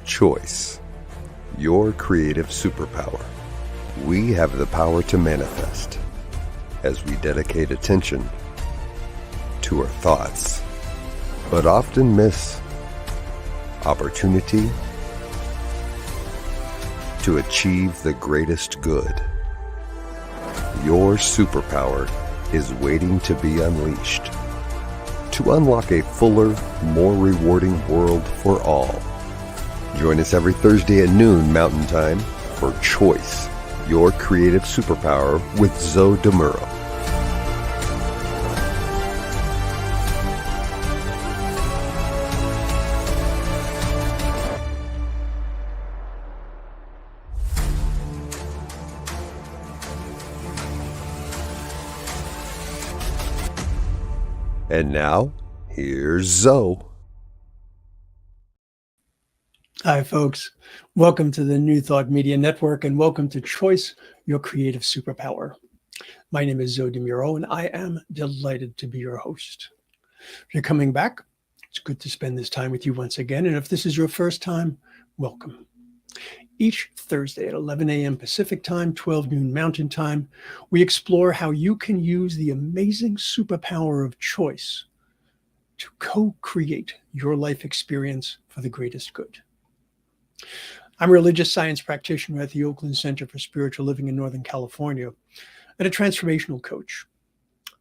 Choice, your creative superpower. We have the power to manifest as we dedicate attention to our thoughts, but often miss opportunity to achieve the greatest good. Your superpower is waiting to be unleashed to unlock a fuller, more rewarding world for all. Join us every Thursday at noon Mountain Time for Choice, your creative superpower with Zoe Muro. And now, here's Zoe. Hi, folks. Welcome to the New Thought Media Network, and welcome to Choice, your creative superpower. My name is Zoe Muro, and I am delighted to be your host. If you're coming back, it's good to spend this time with you once again. And if this is your first time, welcome. Each Thursday at 11 a.m. Pacific Time, 12 noon Mountain Time, we explore how you can use the amazing superpower of choice to co-create your life experience for the greatest good. I'm a religious science practitioner at the Oakland Center for Spiritual Living in Northern California and a transformational coach.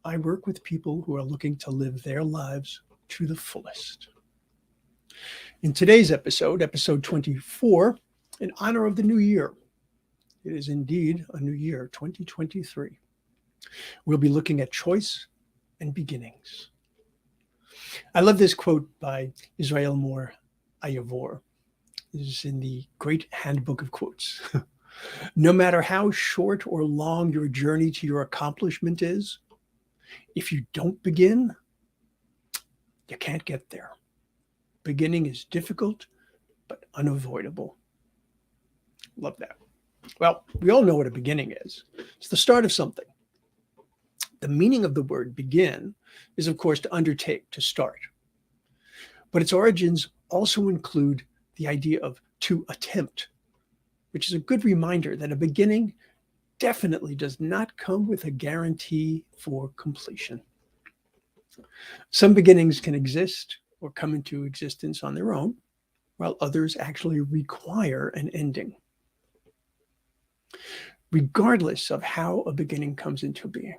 I work with people who are looking to live their lives to the fullest. In today's episode, episode 24, in honor of the new year, it is indeed a new year, 2023. We'll be looking at choice and beginnings. I love this quote by Israel Moore Ayavor. This is in the Great Handbook of Quotes. No matter how short or long your journey to your accomplishment is, if you don't begin, you can't get there. Beginning is difficult, but unavoidable. Love that. Well, we all know what a beginning is. It's the start of something. The meaning of the word begin is, of course, to undertake, to start. But its origins also include the idea of to attempt, which is a good reminder that a beginning definitely does not come with a guarantee for completion. Some beginnings can exist or come into existence on their own, while others actually require an ending. Regardless of how a beginning comes into being,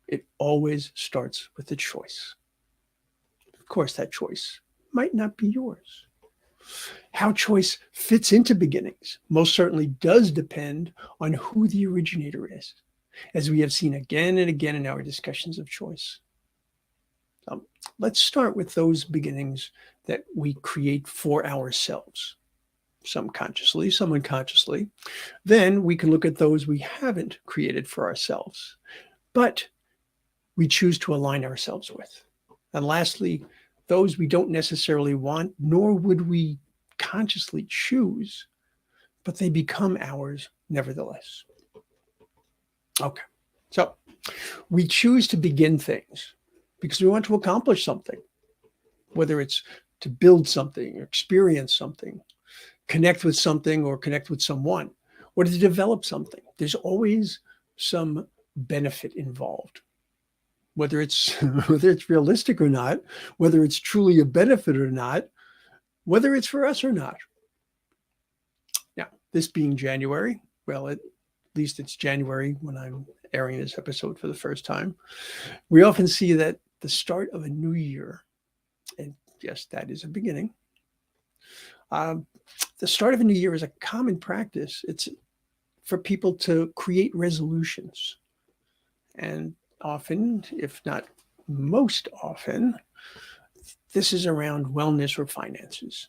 it always starts with a choice. Of course, that choice might not be yours. How choice fits into beginnings most certainly does depend on who the originator is, as we have seen again and again in our discussions of choice. Let's start with those beginnings that we create for ourselves, some consciously, some unconsciously. Then we can look at those we haven't created for ourselves, but we choose to align ourselves with. And lastly, those we don't necessarily want, nor would we consciously choose, but they become ours nevertheless. Okay, so we choose to begin things because we want to accomplish something, whether it's to build something, or experience something, connect with something, or connect with someone, or to develop something. There's always some benefit involved. Whether it's realistic or not, whether it's truly a benefit or not, whether it's for us or not. Now, this being January, well, at least it's January when I'm airing this episode for the first time, we often see that the start of a new year, and yes, that is a beginning. The start of a new year is a common practice. It's for people to create resolutions. And often, if not most often, this is around wellness or finances.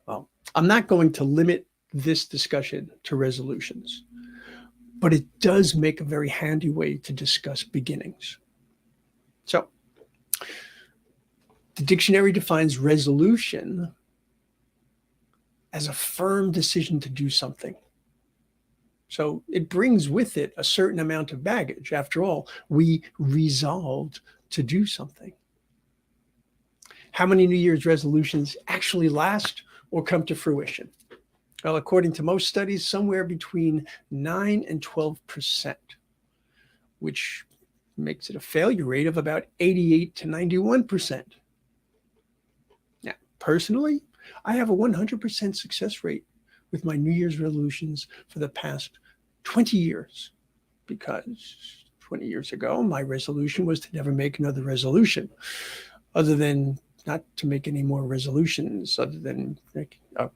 Well, I'm not going to limit this discussion to resolutions, but it does make a very handy way to discuss beginnings. So, the dictionary defines resolution as a firm decision to do something. So it brings with it a certain amount of baggage. After all, we resolved to do something. How many New Year's resolutions actually last? or come to fruition? Well, according to most studies, somewhere between 9 and 12%, which makes it a failure rate of about 88 to 91%. Now, personally, I have a 100% success rate with my New Year's resolutions for the past 20 years, because 20 years ago, my resolution was to never make another resolution, other than not to make any more resolutions, other than,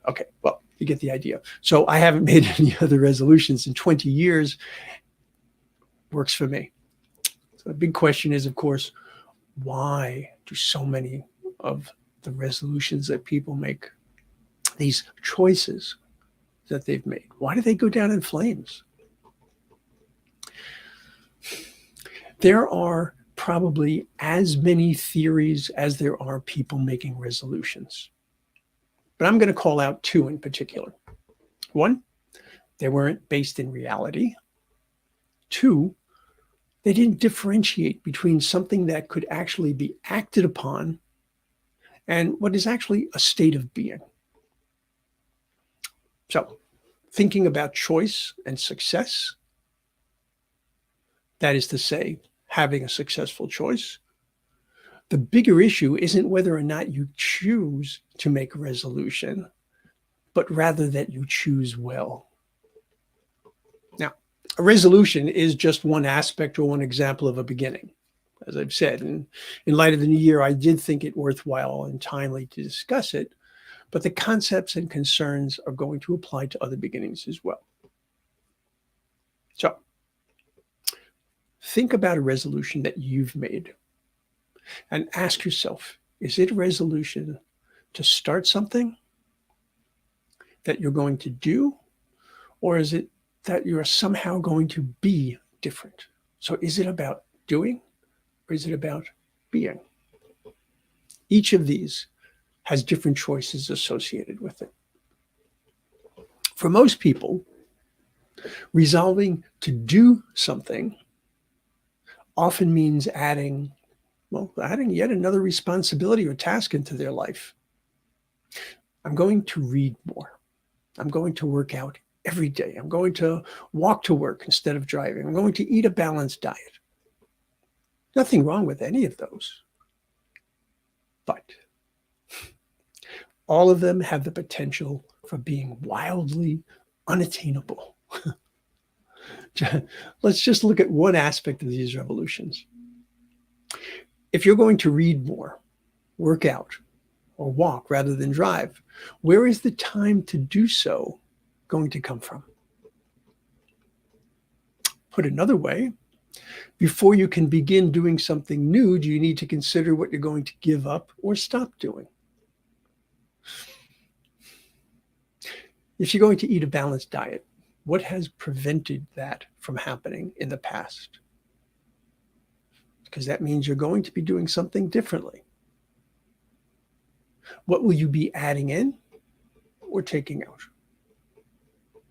okay, well, you get the idea. So I haven't made any other resolutions in 20 years. Works for me. So the big question is, of course, why do so many of the resolutions that people make, these choices that they've made, why do they go down in flames? There are probably as many theories as there are people making resolutions. But I'm going to call out two in particular. One, they weren't based in reality. Two, they didn't differentiate between something that could actually be acted upon and what is actually a state of being. So, thinking about choice and success, that is to say, having a successful choice, the bigger issue isn't whether or not you choose to make a resolution, but rather that you choose well. Now, a resolution is just one aspect or one example of a beginning. As I've said, and in light of the new year, I did think it worthwhile and timely to discuss it, but the concepts and concerns are going to apply to other beginnings as well. So, think about a resolution that you've made and ask yourself, is it a resolution to start something that you're going to do, or is it that you're somehow going to be different? So is it about doing, or is it about being? Each of these has different choices associated with it. For most people, resolving to do something often means adding yet another responsibility or task into their life. I'm going to read more. I'm going to work out every day. I'm going to walk to work instead of driving. I'm going to eat a balanced diet. Nothing wrong with any of those. But all of them have the potential for being wildly unattainable. Let's just look at one aspect of these revolutions. If you're going to read more, work out, or walk rather than drive, where is the time to do so going to come from? Put another way, before you can begin doing something new, do you need to consider what you're going to give up or stop doing? If you're going to eat a balanced diet, what has prevented that from happening in the past? Because that means you're going to be doing something differently. What will you be adding in or taking out?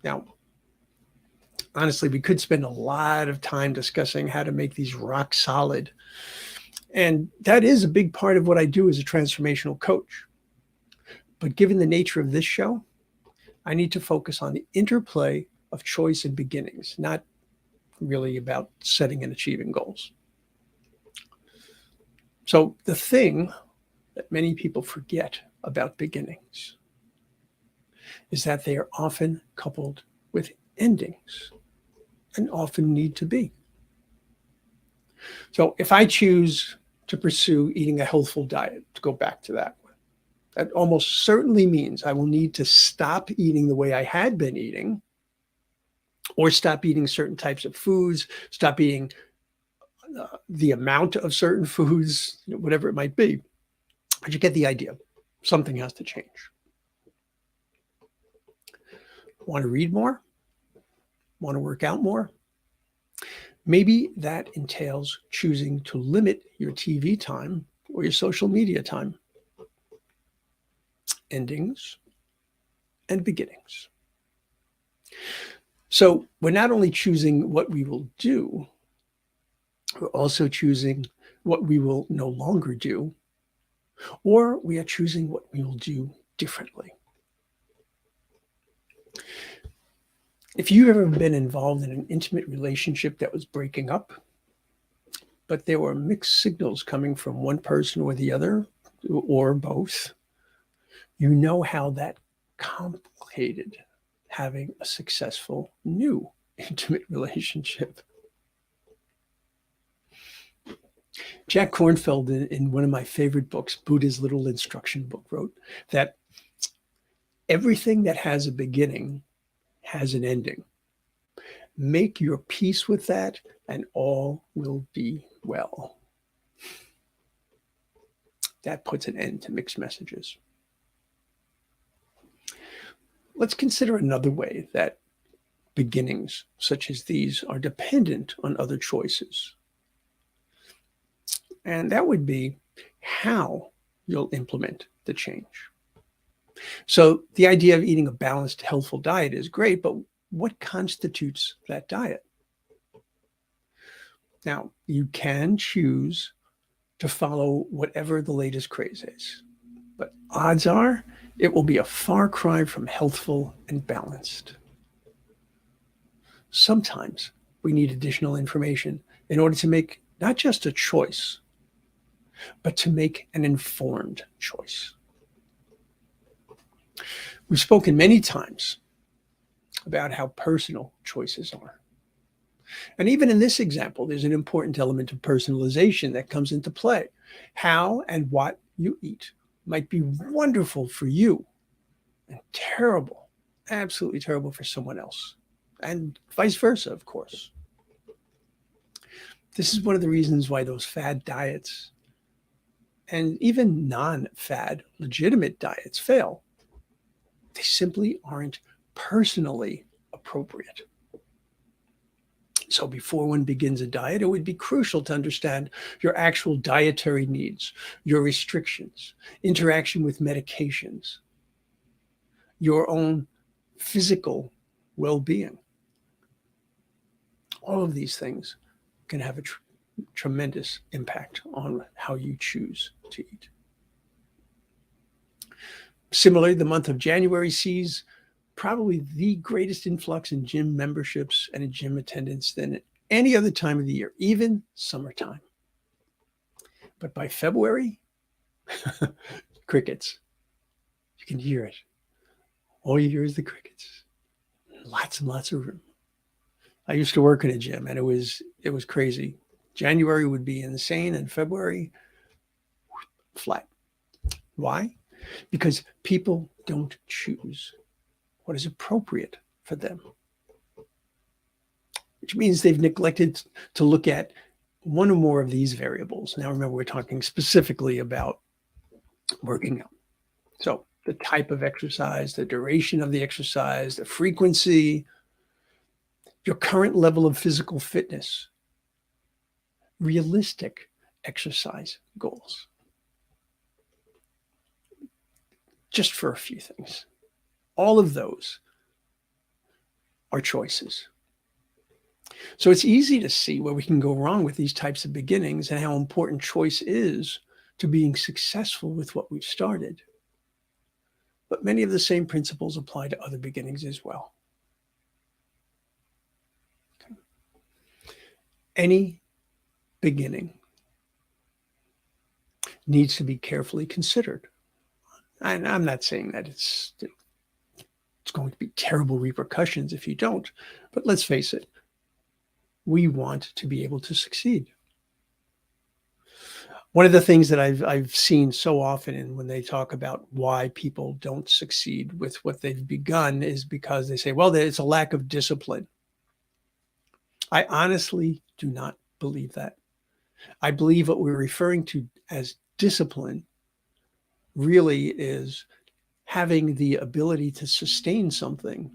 Now, honestly, we could spend a lot of time discussing how to make these rock solid. And that is a big part of what I do as a transformational coach. But given the nature of this show, I need to focus on the interplay of choice and beginnings, not really about setting and achieving goals. So the thing that many people forget about beginnings is that they are often coupled with endings and often need to be. So if I choose to pursue eating a healthful diet, to go back to that one, that almost certainly means I will need to stop eating the way I had been eating, or stop eating certain types of foods, stop eating the amount of certain foods, whatever it might be. But you get the idea. Something has to change. Want to read more? Want to work out more? Maybe that entails choosing to limit your TV time or your social media time. Endings and beginnings. So we're not only choosing what we will do, we're also choosing what we will no longer do, or we are choosing what we will do differently. If you've ever been involved in an intimate relationship that was breaking up, but there were mixed signals coming from one person or the other, or both, you know how that complicated having a successful new intimate relationship. Jack Kornfield, in one of my favorite books, Buddha's Little Instruction Book, wrote that everything that has a beginning has an ending. Make your peace with that, and all will be well. That puts an end to mixed messages. Let's consider another way that beginnings such as these are dependent on other choices. And that would be how you'll implement the change. So the idea of eating a balanced, healthful diet is great, but what constitutes that diet? Now, you can choose to follow whatever the latest craze is, but odds are it will be a far cry from healthful and balanced. Sometimes we need additional information in order to make not just a choice, but to make an informed choice. We've spoken many times about how personal choices are. And even in this example, there's an important element of personalization that comes into play. How and what you eat might be wonderful for you and terrible, absolutely terrible for someone else, and vice versa, of course. This is one of the reasons why those fad diets and even non-fad legitimate diets fail. They simply aren't personally appropriate. So before one begins a diet, it would be crucial to understand your actual dietary needs, your restrictions, interaction with medications, your own physical well-being. All of these things can have a tremendous impact on how you choose to eat. Similarly, the month of January sees probably the greatest influx in gym memberships and in gym attendance than at any other time of the year, even summertime. But by February, crickets. You can hear it. All you hear is the crickets. Lots and lots of room. I used to work in a gym, and it was crazy. January would be insane, and February, flat. Why? Because people don't choose what is appropriate for them, which means they've neglected to look at one or more of these variables. Now, remember, we're talking specifically about working out. So the type of exercise, the duration of the exercise, the frequency, your current level of physical fitness, realistic exercise goals. Just for a few things. All of those are choices. So it's easy to see where we can go wrong with these types of beginnings and how important choice is to being successful with what we've started. But many of the same principles apply to other beginnings as well. Okay. Any beginning needs to be carefully considered. And I'm not saying that it's going to be terrible repercussions if you don't, but let's face it, we want to be able to succeed. One of the things that I've seen so often, and when they talk about why people don't succeed with what they've begun, is because they say, well, it's a lack of discipline. I honestly do not believe that. I believe what we're referring to as discipline really is having the ability to sustain something,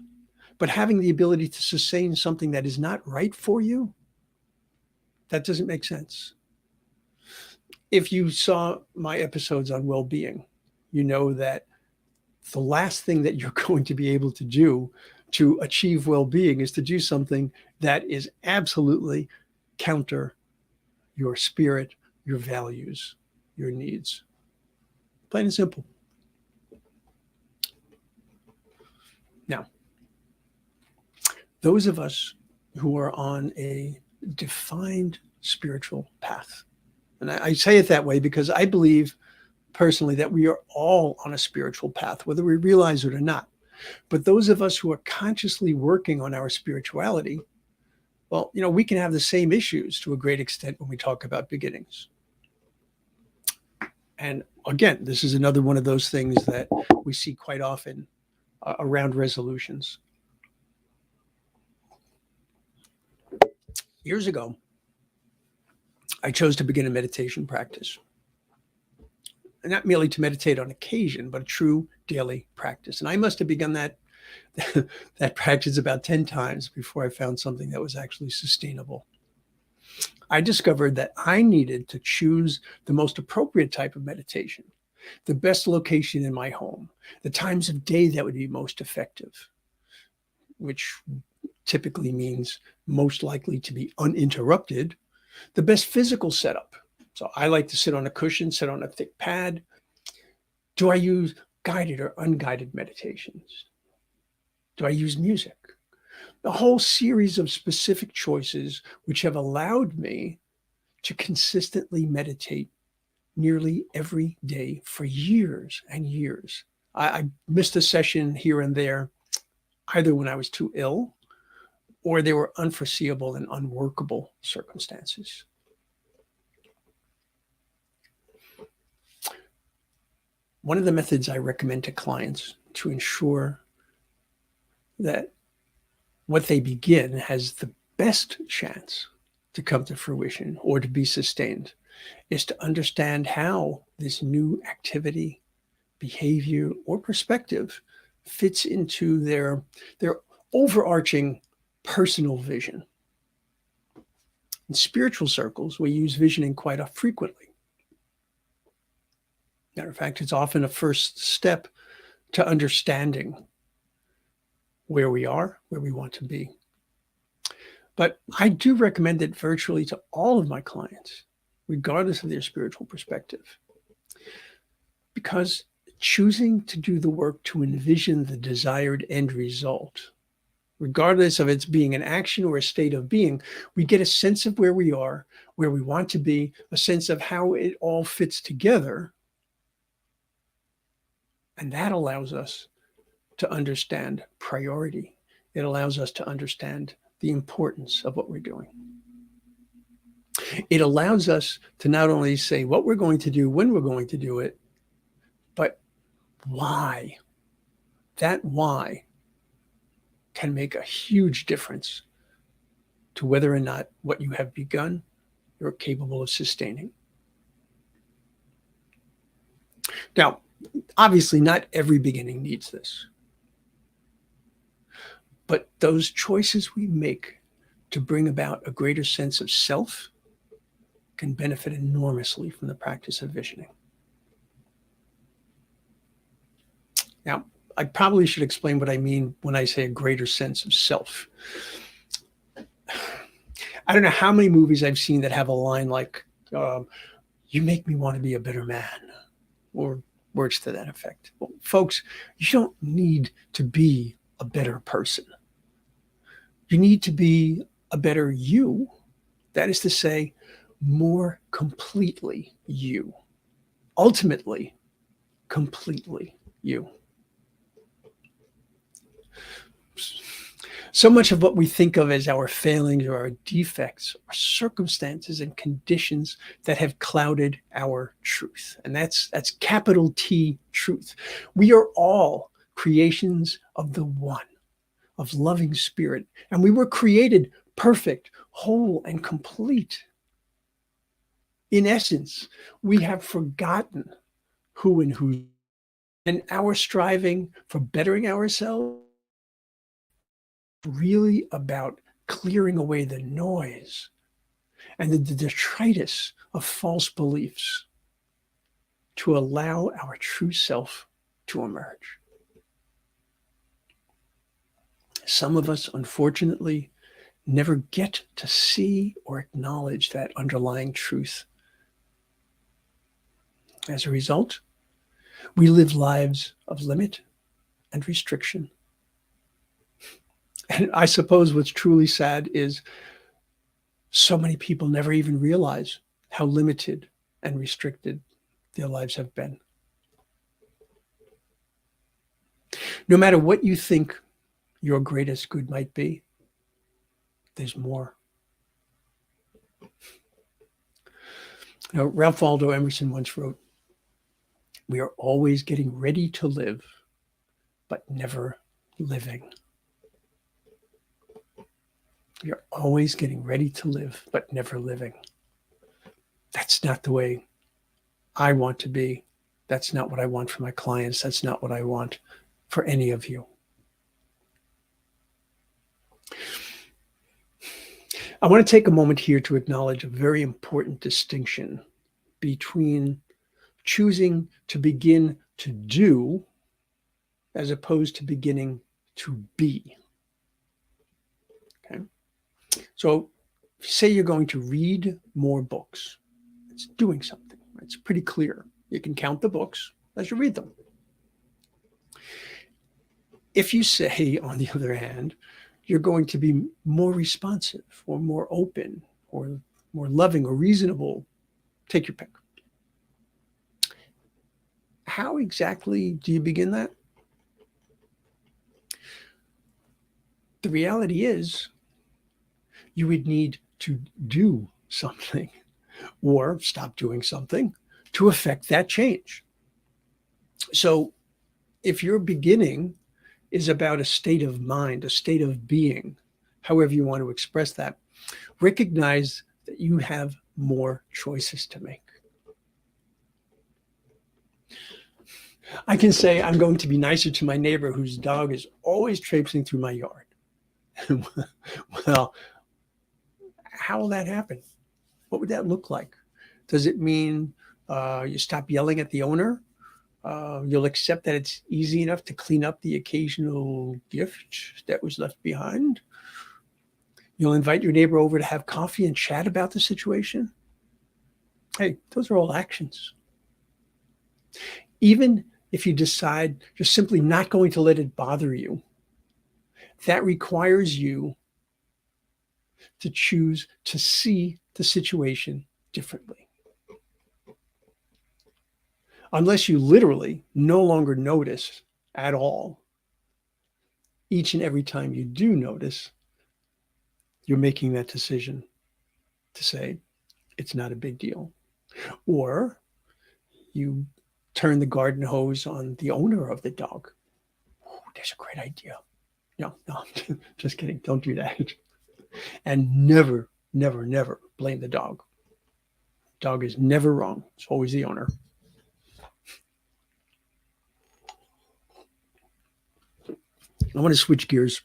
but having the ability to sustain something that is not right for you, that doesn't make sense. If you saw my episodes on well-being, you know that the last thing that you're going to be able to do to achieve well-being is to do something that is absolutely counter your spirit, your values, your needs. Plain and simple. Now, those of us who are on a defined spiritual path. And I say it that way because I believe personally that we are all on a spiritual path, whether we realize it or not. But those of us who are consciously working on our spirituality, well, we can have the same issues to a great extent when we talk about beginnings. And again, this is another one of those things that we see quite often around resolutions. Years ago, I chose to begin a meditation practice. And not merely to meditate on occasion, but a true daily practice. And I must have begun that practice about 10 times before I found something that was actually sustainable. I discovered that I needed to choose the most appropriate type of meditation, the best location in my home, the times of day that would be most effective, which typically means most likely to be uninterrupted, the best physical setup. So I like to sit on a cushion, sit on a thick pad. Do I use guided or unguided meditations? Do I use music? A whole series of specific choices which have allowed me to consistently meditate nearly every day for years and years. I missed a session here and there, either when I was too ill or they were unforeseeable and unworkable circumstances. One of the methods I recommend to clients to ensure that what they begin has the best chance to come to fruition or to be sustained is to understand how this new activity, behavior, or perspective fits into their overarching personal vision. In spiritual circles, we use visioning quite frequently. Matter of fact, it's often a first step to understanding where we are, where we want to be. But I do recommend it virtually to all of my clients, regardless of their spiritual perspective. Because choosing to do the work to envision the desired end result, regardless of its being an action or a state of being, we get a sense of where we are, where we want to be, a sense of how it all fits together. And that allows us to understand priority. It allows us to understand the importance of what we're doing. It allows us to not only say what we're going to do, when we're going to do it, but why. That why can make a huge difference to whether or not what you have begun you're capable of sustaining. Now, obviously, not every beginning needs this. But those choices we make to bring about a greater sense of self can benefit enormously from the practice of visioning. Now, I probably should explain what I mean when I say a greater sense of self. I don't know how many movies I've seen that have a line like, you make me want to be a better man, or words to that effect. Well, folks, you don't need to be a better person. You need to be a better you. That is to say, more completely you. Ultimately, completely you. So much of what we think of as our failings or our defects are circumstances and conditions that have clouded our truth. And that's capital T truth. We are all creations of the one, of loving spirit. And we were created perfect, whole, and complete. In essence, we have forgotten who and who, and our striving for bettering ourselves really about clearing away the noise and the detritus of false beliefs to allow our true self to emerge. Some of us, unfortunately, never get to see or acknowledge that underlying truth. As a result, we live lives of limit and restriction. And I suppose what's truly sad is so many people never even realize how limited and restricted their lives have been. No matter what you think your greatest good might be, there's more. Ralph Waldo Emerson once wrote, "We are always getting ready to live, but never living." You're always getting ready to live, but never living. That's not the way I want to be. That's not what I want for my clients. That's not what I want for any of you. I want to take a moment here to acknowledge a very important distinction between choosing to begin to do as opposed to beginning to be. Okay. So say you're going to read more books. It's doing something. It's pretty clear. You can count the books as you read them. If you say, on the other hand, you're going to be more responsive or more open or more loving or reasonable, take your pick. How exactly do you begin that? The reality is you would need to do something or stop doing something to affect that change. So if your beginning is about a state of mind, a state of being, however you want to express that, recognize that you have more choices to make. I can say I'm going to be nicer to my neighbor whose dog is always traipsing through my yard. Well, how will that happen? What would that look like? Does it mean you stop yelling at the owner? You'll accept that it's easy enough to clean up the occasional gift that was left behind? You'll invite your neighbor over to have coffee and chat about the situation? Hey, those are all actions. Even if you decide you're simply not going to let it bother you, that requires you to choose to see the situation differently. Unless you literally no longer notice at all, each and every time you do notice, you're making that decision to say, it's not a big deal. Or you turn the garden hose on the owner of the dog. Oh, that's a great idea. No, just kidding. Don't do that. And never, never, never blame the dog. Dog is never wrong. It's always the owner. I want to switch gears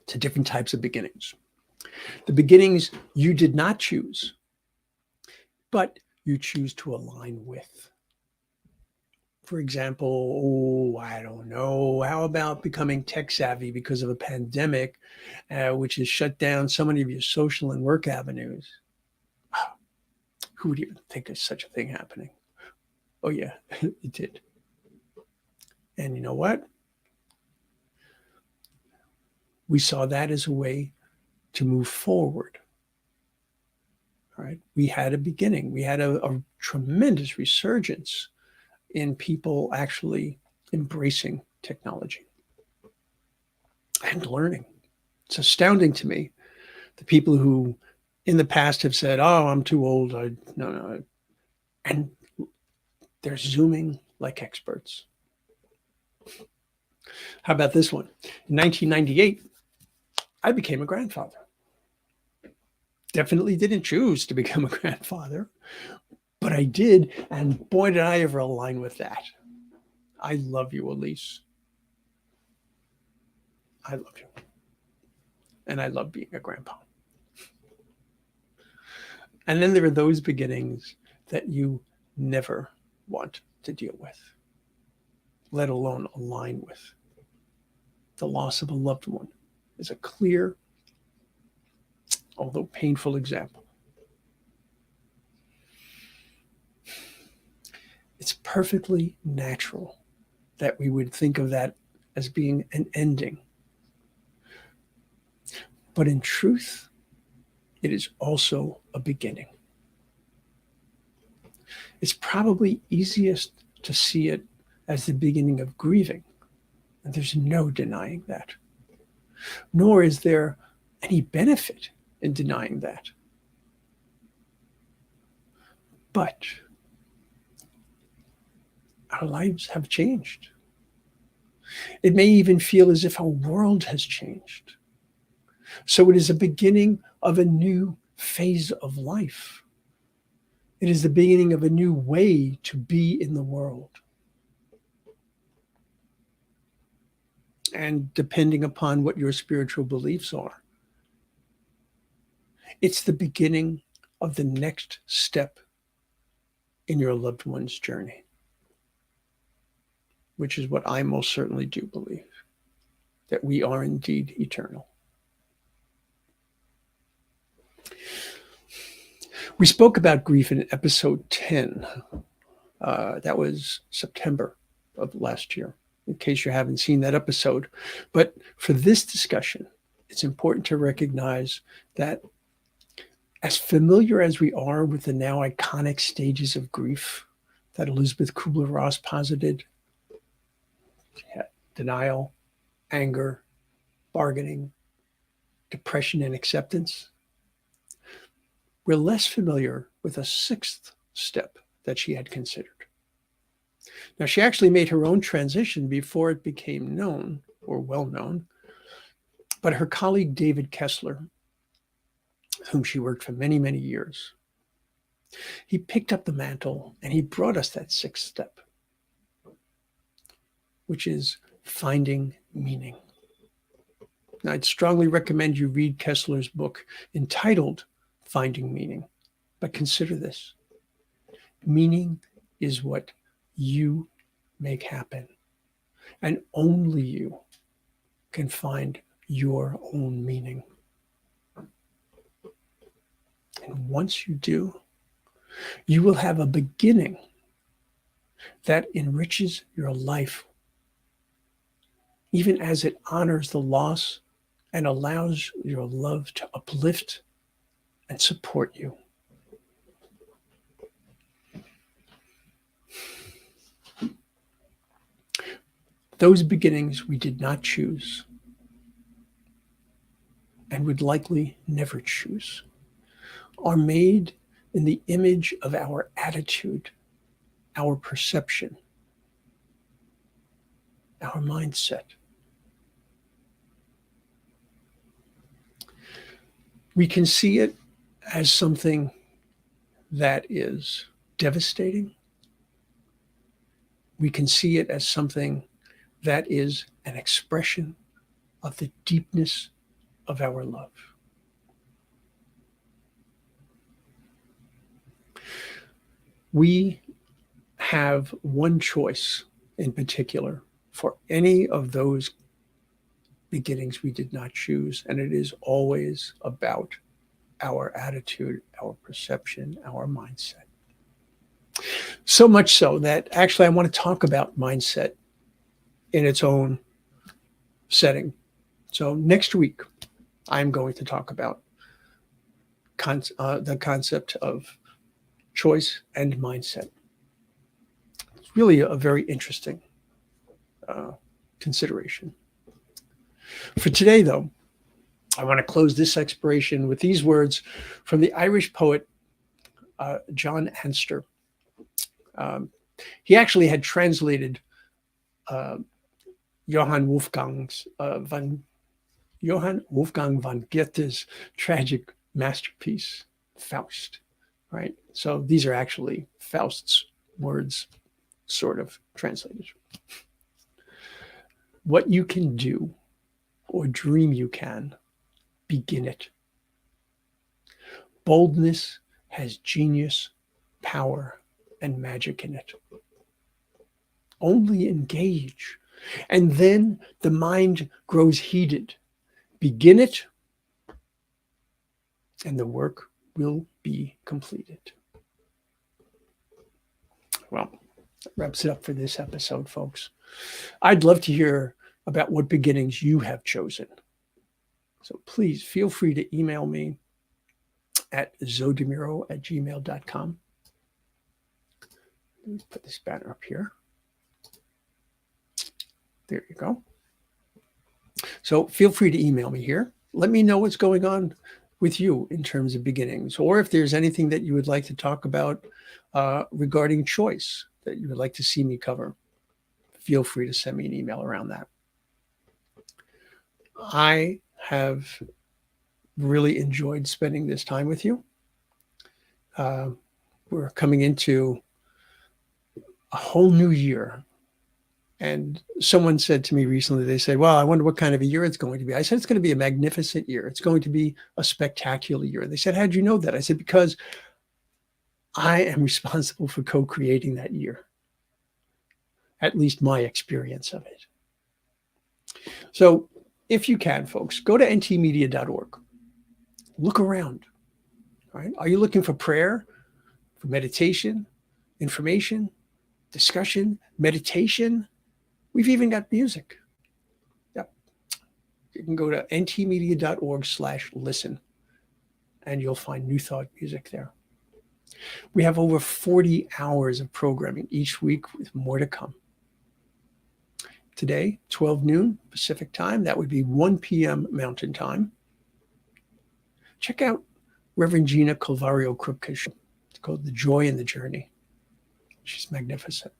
to different types of beginnings. The beginnings you did not choose, but you choose to align with. For example, I don't know, how about becoming tech savvy because of a pandemic, which has shut down so many of your social and work avenues? Who would even think of such a thing happening? Oh yeah, it did. And you know what? We saw that as a way to move forward. All right. We had a beginning. We had a tremendous resurgence in people actually embracing technology and learning. It's astounding to me, the people who in the past have said, oh, I'm too old. No. And they're Zooming like experts. How about this one? In 1998, I became a grandfather. Definitely didn't choose to become a grandfather, but I did. And boy, did I ever align with that. I love you, Elise. I love you. And I love being a grandpa. And then there are those beginnings that you never want to deal with, let alone align with. The loss of a loved one is a clear, although painful example. It's perfectly natural that we would think of that as being an ending. But in truth, it is also a beginning. It's probably easiest to see it as the beginning of grieving, and there's no denying that. Nor is there any benefit in denying that. But our lives have changed. It may even feel as if our world has changed. So it is a beginning of a new phase of life. It is the beginning of a new way to be in the world. And depending upon what your spiritual beliefs are, it's the beginning of the next step in your loved one's journey, which is what I most certainly do believe, that we are indeed eternal. We spoke about grief in episode 10. That was September of last year, in case you haven't seen that episode. But for this discussion, it's important to recognize that as familiar as we are with the now iconic stages of grief that Elizabeth Kubler-Ross posited, denial, anger, bargaining, depression, and acceptance, we're less familiar with a sixth step that she had considered. Now, she actually made her own transition before it became known or well known, but her colleague David Kessler, whom she worked for many, many years, he picked up the mantle and he brought us that sixth step, which is finding meaning. Now, I'd strongly recommend you read Kessler's book entitled Finding Meaning, but consider this. Meaning is what you make happen, and only you can find your own meaning. And once you do, you will have a beginning that enriches your life, even as it honors the loss and allows your love to uplift and support you. Those beginnings we did not choose and would likely never choose are made in the image of our attitude, our perception, our mindset. We can see it as something that is devastating. We can see it as something that is an expression of the deepness of our love. We have one choice in particular for any of those beginnings we did not choose, and it is always about our attitude, our perception, our mindset. So much so that actually I want to talk about mindset in its own setting. So next week, I'm going to talk about the concept of choice and mindset. It's really a very interesting consideration. For today, though, I want to close this exploration with these words from the Irish poet John Anster. He actually had translated Johann Wolfgang von Goethe's tragic masterpiece, Faust, right? So these are actually Faust's words, sort of translated. What you can do or dream you can, begin it. Boldness has genius, power, and magic in it. Only engage, and then the mind grows heated. Begin it, and the work will be completed. Well, that wraps it up for this episode, folks. I'd love to hear about what beginnings you have chosen. So please feel free to email me at zodemuro@gmail.com. Let me put this banner up here. There you go. So feel free to email me here. Let me know what's going on with you in terms of beginnings, or if there's anything that you would like to talk about regarding choice that you would like to see me cover. Feel free to send me an email around that. I have really enjoyed spending this time with you. We're coming into a whole new year. And someone said to me recently, they said, well, I wonder what kind of a year it's going to be. I said, it's going to be a magnificent year. It's going to be a spectacular year. They said, how'd you know that? I said, because I am responsible for co-creating that year, at least my experience of it. So if you can, folks, go to ntmedia.org. Look around. All right? Are you looking for prayer, for meditation, information, discussion, meditation? We've even got music. Yep. You can go to ntmedia.org/listen, and you'll find New Thought music there. We have over 40 hours of programming each week with more to come. Today, 12 noon Pacific time. That would be 1 p.m. Mountain time. Check out Reverend Gina Calvario-Krupke's show. It's called The Joy in the Journey. She's magnificent.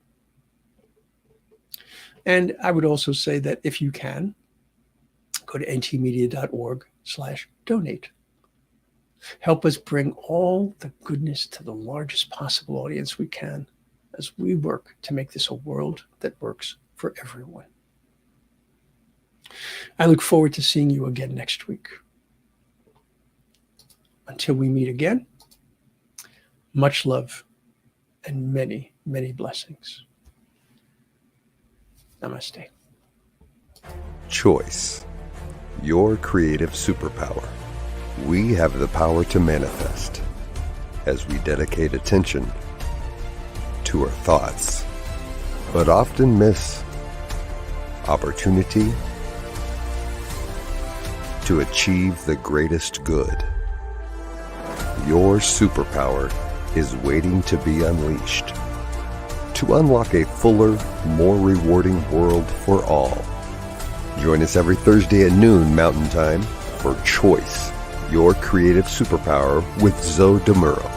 And I would also say that if you can, go to ntmedia.org/donate. Help us bring all the goodness to the largest possible audience we can as we work to make this a world that works for everyone. I look forward to seeing you again next week. Until we meet again, much love and many, many blessings. Namaste. Choice, your creative superpower. We have the power to manifest as we dedicate attention to our thoughts, but often miss opportunity to achieve the greatest good. Your superpower is waiting to be unleashed to unlock a fuller, more rewarding world for all. Join us every Thursday at noon Mountain Time for Choice, your creative superpower with Zo DeMuro.